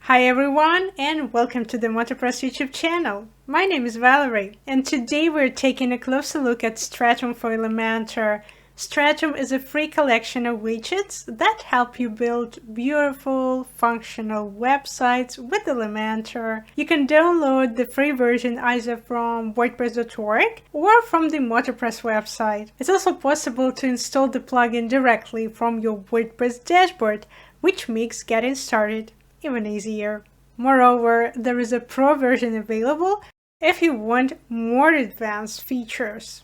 Hi everyone, and welcome to the WordPress YouTube channel. My name is Valerie, and today we're taking a closer look at Stratum for Elementor. Stratum is a free collection of widgets that help you build beautiful, functional websites with Elementor. You can download the free version either from WordPress.org or from the WordPress website. It's also possible to install the plugin directly from your WordPress dashboard, which makes getting started even easier. Moreover, there is a pro version available if you want more advanced features.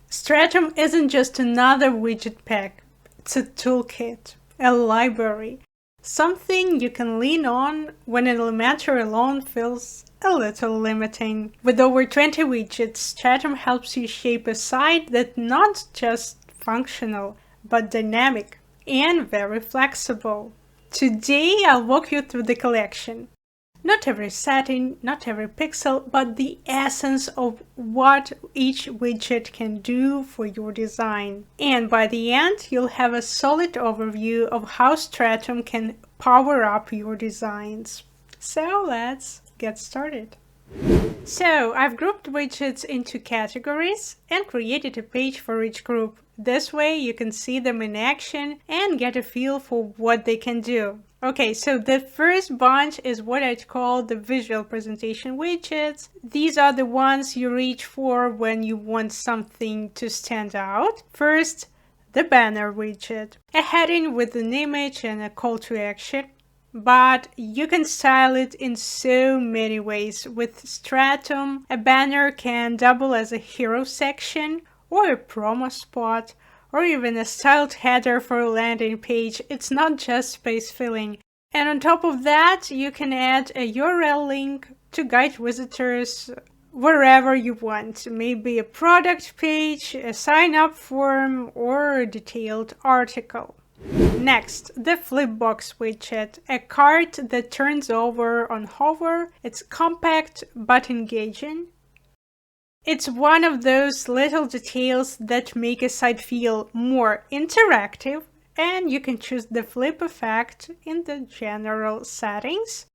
Stratum isn't just another widget pack, it's a toolkit, a library, something you can lean on when Elementor alone feels a little limiting. With over 20 widgets, Stratum helps you shape a site that's not just functional, but dynamic and very flexible. Today, I'll walk you through the collection. Not every setting, not every pixel, but the essence of what each widget can do for your design. And by the end, you'll have a solid overview of how Stratum can power up your designs. So let's get started. So I've grouped widgets into categories and created a page for each group. This way you can see them in action and get a feel for what they can do. Okay, so the first bunch is what I'd call the visual presentation widgets. These are the ones you reach for when you want something to stand out. First, the banner widget, a heading with an image and a call to action. But you can style it in so many ways. With Stratum, a banner can double as a hero section, or a promo spot, or even a styled header for a landing page. It's not just space filling. And on top of that, you can add a URL link to guide visitors wherever you want. Maybe a product page, a sign-up form, or a detailed article. Next, the Flipbox widget, a cart that turns over on hover. It's compact but engaging. It's one of those little details that make a site feel more interactive, and you can choose the flip effect in the general settings.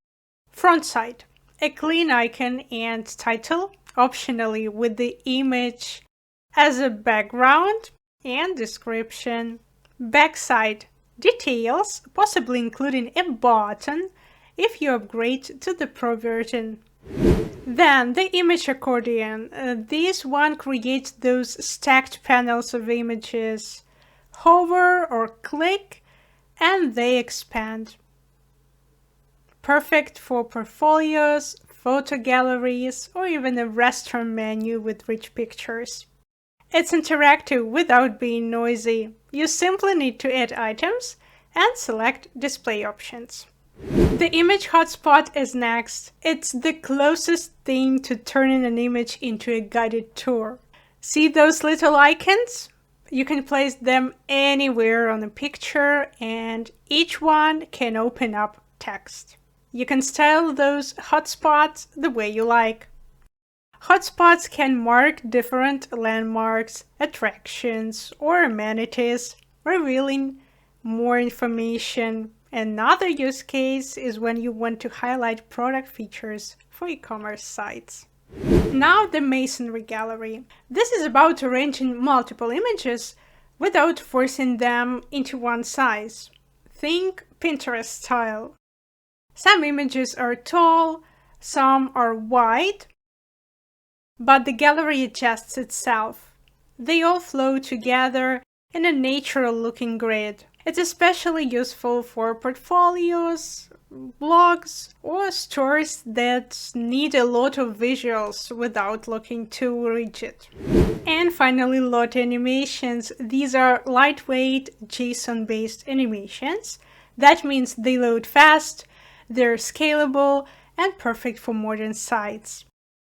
Front side, a clean icon and title, optionally with the image as a background and description. Backside, details, possibly including a button if you upgrade to the Pro version. Then the image accordion. This one creates those stacked panels of images. Hover or click and they expand. Perfect for portfolios, photo galleries, or even a restaurant menu with rich pictures. It's interactive without being noisy. You simply need to add items and select display options. The image hotspot is next. It's the closest thing to turning an image into a guided tour. See those little icons? You can place them anywhere on a picture and each one can open up text. You can style those hotspots the way you like. Hotspots can mark different landmarks, attractions, or amenities, revealing more information. Another use case is when you want to highlight product features for e-commerce sites. Now the Masonry gallery. This is about arranging multiple images without forcing them into one size. Think Pinterest style. Some images are tall, some are wide, but the gallery adjusts itself. They all flow together in a natural-looking grid. It's especially useful for portfolios, blogs, or stores that need a lot of visuals without looking too rigid. And finally, Lottie animations. These are lightweight JSON-based animations. That means they load fast, they're scalable, and perfect for modern sites.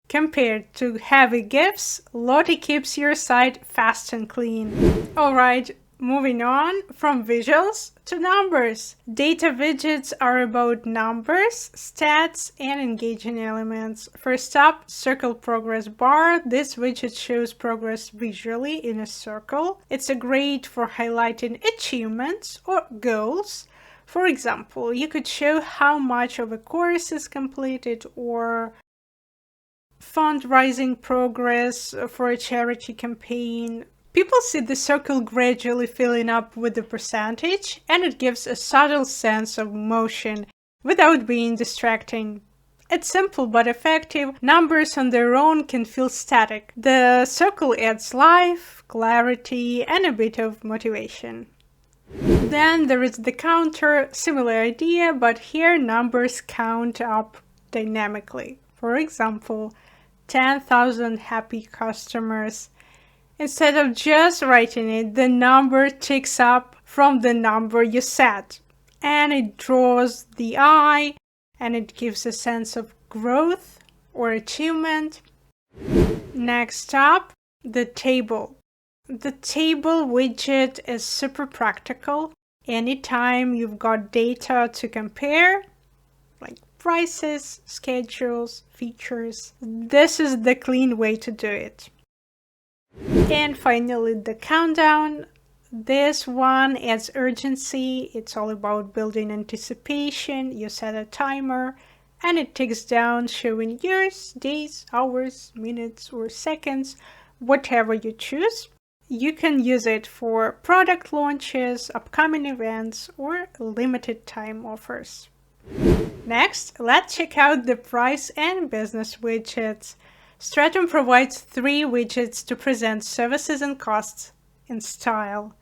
Compared to heavy GIFs, Lottie keeps your site fast and clean. Alright, Moving on from visuals to numbers. Data widgets are about numbers, stats, and engaging elements. First up, circle progress bar. This widget shows progress visually in a circle. It's great for highlighting achievements or goals. For example, you could show how much of a course is completed or fundraising progress for a charity campaign. People see the circle gradually filling up with the percentage, and it gives a subtle sense of motion without being distracting. It's simple but effective. Numbers on their own can feel static. The circle adds life, clarity, and a bit of motivation. Then there is the counter, similar idea, but here numbers count up dynamically. For example, 10,000 happy customers. Instead of just writing it, the number ticks up from the number you set, and it draws the eye, and it gives a sense of growth or achievement. Next up, the table. The table widget is super practical. Anytime you've got data to compare, like prices, schedules, features, this is the clean way to do it. And finally, the countdown. This one adds urgency. It's all about building anticipation. You set a timer and it ticks down, showing years, days, hours, minutes, or seconds, whatever you choose. You can use it for product launches, upcoming events, or limited time offers. Next, let's check out the price and business widgets. Stratum provides 3 widgets to present services and costs in style.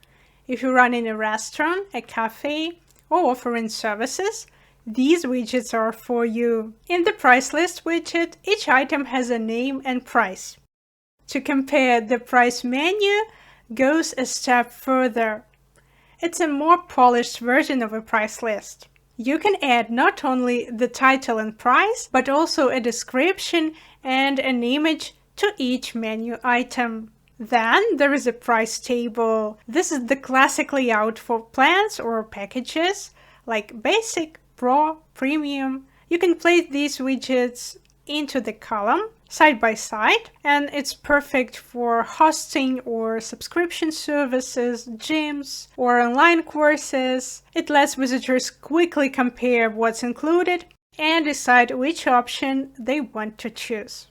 If you're running a restaurant, a cafe, or offering services, these widgets are for you. In the price list widget, each item has a name and price. To compare, the price menu goes a step further. It's a more polished version of a price list. You can add not only the title and price, but also a description and an image to each menu item. Then there is a price table. This is the classic layout for plans or packages like Basic, Pro, Premium. You can place these widgets into the column side by side, and it's perfect for hosting or subscription services, gyms, or online courses. It lets visitors quickly compare what's included and decide which option they want to choose.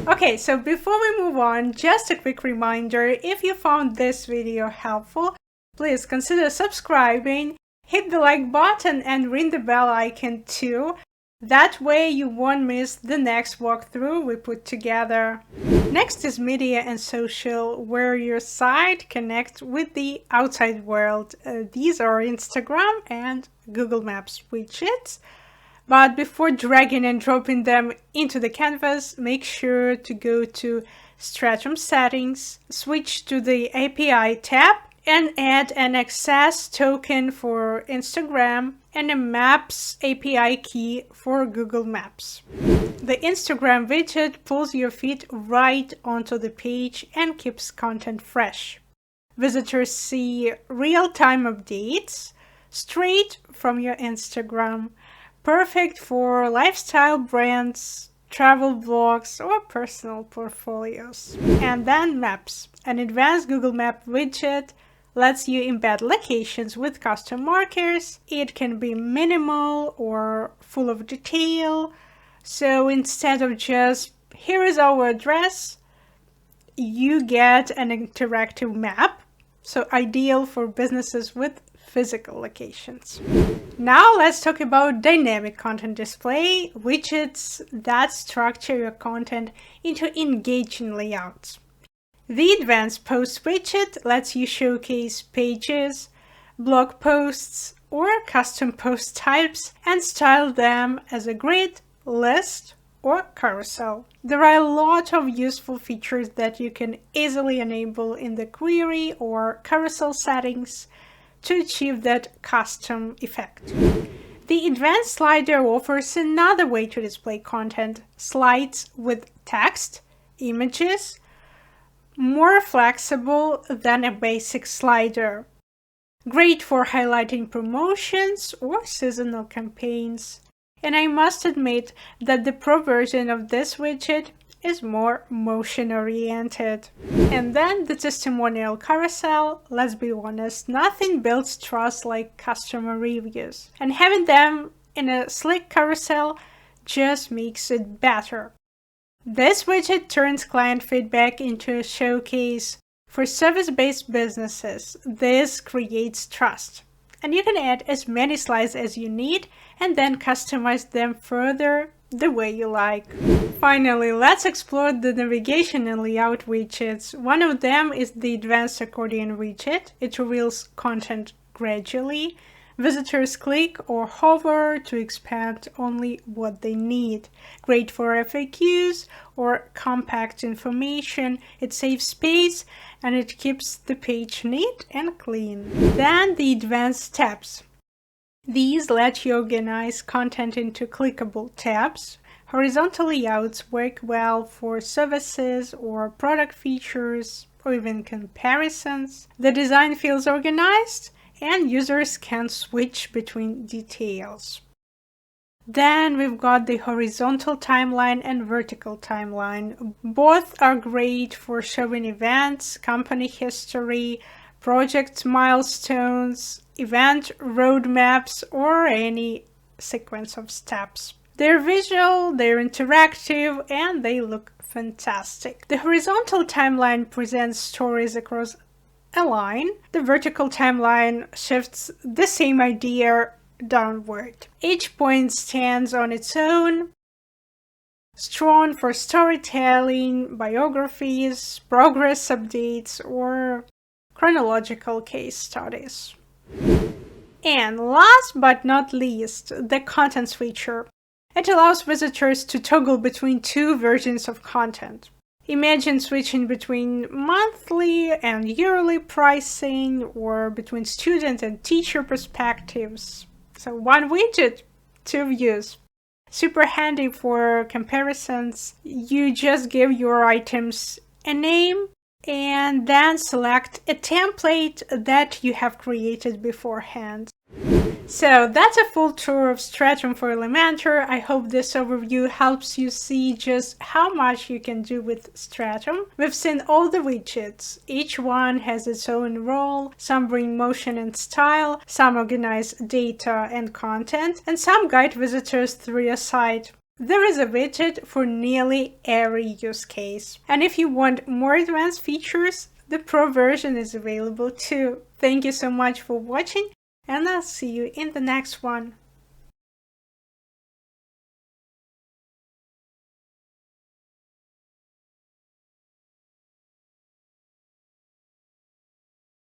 Okay, so before we move on, just a quick reminder, if you found this video helpful, please consider subscribing, hit the like button and ring the bell icon too. That way you won't miss the next walkthrough we put together. Next is media and social, where your site connects with the outside world. These are Instagram and Google Maps widgets. But before dragging and dropping them into the canvas, make sure to go to Stratum settings, switch to the API tab, and add an access token for Instagram and a Maps API key for Google Maps. The Instagram widget pulls your feed right onto the page and keeps content fresh. Visitors see real-time updates straight from your Instagram. Perfect for lifestyle brands, travel blogs, or personal portfolios. And then Maps. An advanced Google Map widget lets you embed locations with custom markers. It can be minimal or full of detail. So instead of just, here is our address, you get an interactive map. So ideal for businesses with physical locations. Now let's talk about dynamic content display, widgets that structure your content into engaging layouts. The advanced post widget lets you showcase pages, blog posts, or custom post types and style them as a grid, list, or carousel. There are a lot of useful features that you can easily enable in the query or carousel settings to achieve that custom effect. The advanced slider offers another way to display content, slides with text, images, more flexible than a basic slider. Great for highlighting promotions or seasonal campaigns. And I must admit that the Pro version of this widget is more motion-oriented. And then the Testimonial Carousel. Let's be honest, nothing builds trust like customer reviews. And having them in a slick carousel just makes it better. This widget turns client feedback into a showcase. For service-based businesses, this creates trust. And you can add as many slides as you need and then customize them further the way you like. Finally, let's explore the navigation and layout widgets. One of them is the Advanced Accordion widget. It reveals content gradually. Visitors click or hover to expand only what they need. Great for FAQs or compact information. It saves space and it keeps the page neat and clean. Then the advanced tabs. These let you organize content into clickable tabs. Horizontal layouts work well for services or product features or even comparisons. The design feels organized and users can switch between details. Then we've got the horizontal timeline and vertical timeline. Both are great for showing events, company history, project milestones, event roadmaps, or any sequence of steps. They're visual, they're interactive, and they look fantastic. The horizontal timeline presents stories across a line. The vertical timeline shifts the same idea downward. Each point stands on its own, strong for storytelling, biographies, progress updates, or chronological case studies. And last but not least, the contents feature. It allows visitors to toggle between two versions of content. Imagine switching between monthly and yearly pricing or between student and teacher perspectives. So one widget, two views. Super handy for comparisons. You just give your items a name and then select a template that you have created beforehand. So that's a full tour of Stratum for Elementor. I hope this overview helps you see just how much you can do with Stratum. We've seen all the widgets. Each one has its own role. Some bring motion and style, some organize data and content, and some guide visitors through your site. There is a widget for nearly every use case. And if you want more advanced features, the Pro version is available too. Thank you so much for watching, and I'll see you in the next one.